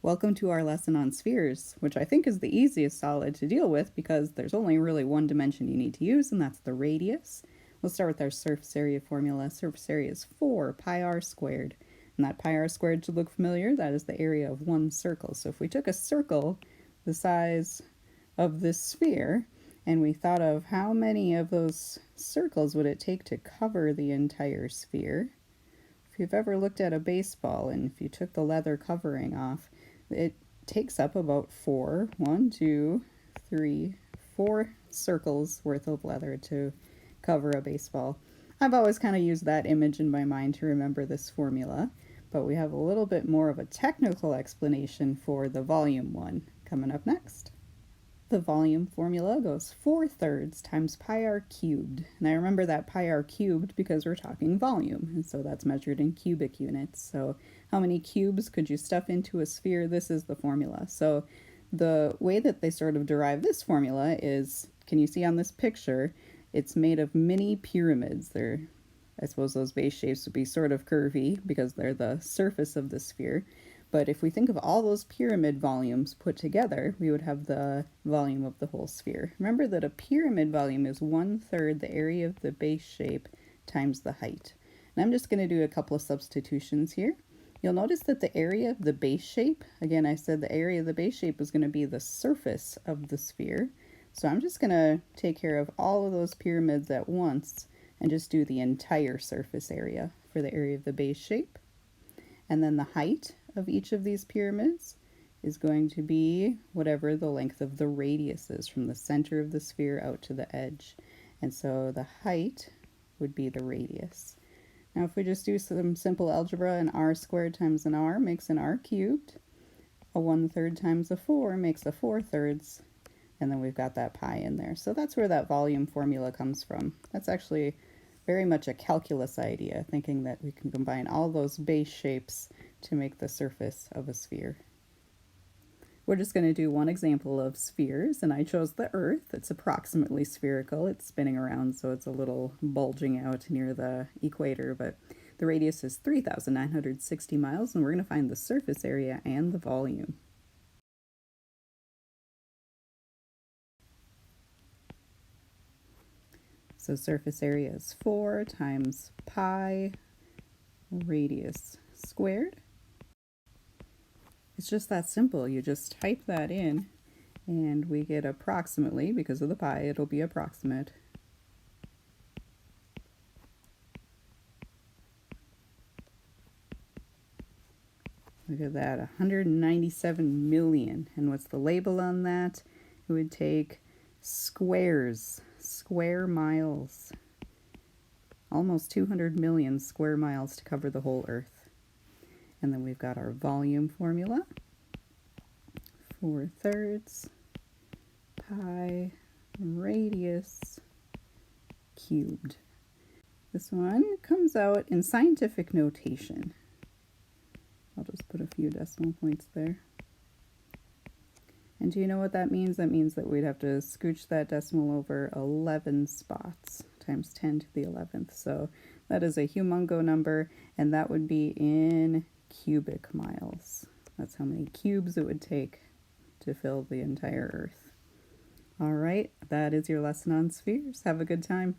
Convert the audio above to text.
Welcome to our lesson on spheres, which I think is the easiest solid to deal with because there's only really one dimension you need to use, and that's the radius. We'll start with our surface area formula. Surface area is 4 pi r squared, and that pi r squared should look familiar. That is the area of one circle. So if we took a circle the size of this sphere, and we thought of how many of those circles would it take to cover the entire sphere. If you've ever looked at a baseball and if you took the leather covering off, it takes up about four circles worth of leather to cover a baseball. I've always kind of used that image in my mind to remember this formula, but we have a little bit more of a technical explanation for the volume one coming up next. The volume formula goes 4/3 times pi r cubed. And I remember that pi r cubed because we're talking volume, and so that's measured in cubic units. So how many cubes could you stuff into a sphere? This is the formula. So the way that they sort of derive this formula is, can you see on this picture, it's made of mini pyramids. I suppose those base shapes would be sort of curvy because they're the surface of the sphere. But if we think of all those pyramid volumes put together, we would have the volume of the whole sphere. Remember that a pyramid volume is 1/3 the area of the base shape times the height. And I'm just going to do a couple of substitutions here. You'll notice that the area of the base shape, again, I said the area of the base shape is going to be the surface of the sphere. So I'm just going to take care of all of those pyramids at once and just do the entire surface area for the area of the base shape. And then the height of each of these pyramids is going to be whatever the length of the radius is from the center of the sphere out to the edge. And so the height would be the radius. Now if we just do some simple algebra, an r squared times an r makes an r cubed. A 1/3 times a 4 makes a 4/3. And then we've got that pi in there. So that's where that volume formula comes from. That's actually very much a calculus idea, thinking that we can combine all those base shapes to make the surface of a sphere. We're just going to do one example of spheres, and I chose the Earth. It's approximately spherical. It's spinning around, so it's a little bulging out near the equator, but the radius is 3,960 miles, and we're going to find the surface area and the volume. So surface area is 4 times pi radius squared. It's just that simple. You just type that in and we get approximately, because of the pi, it'll be approximate. Look at that, 197 million. And what's the label on that? It would take squares, square miles. Almost 200 million square miles to cover the whole Earth. And then we've got our volume formula. 4/3 pi radius cubed. This one comes out in scientific notation. I'll just put a few decimal points there. And do you know what that means? That means that we'd have to scooch that decimal over 11 spots times 10 to the 11th. So that is a humongo number, and that would be in cubic miles. That's how many cubes it would take to fill the entire Earth. All right, that is your lesson on spheres. Have a good time.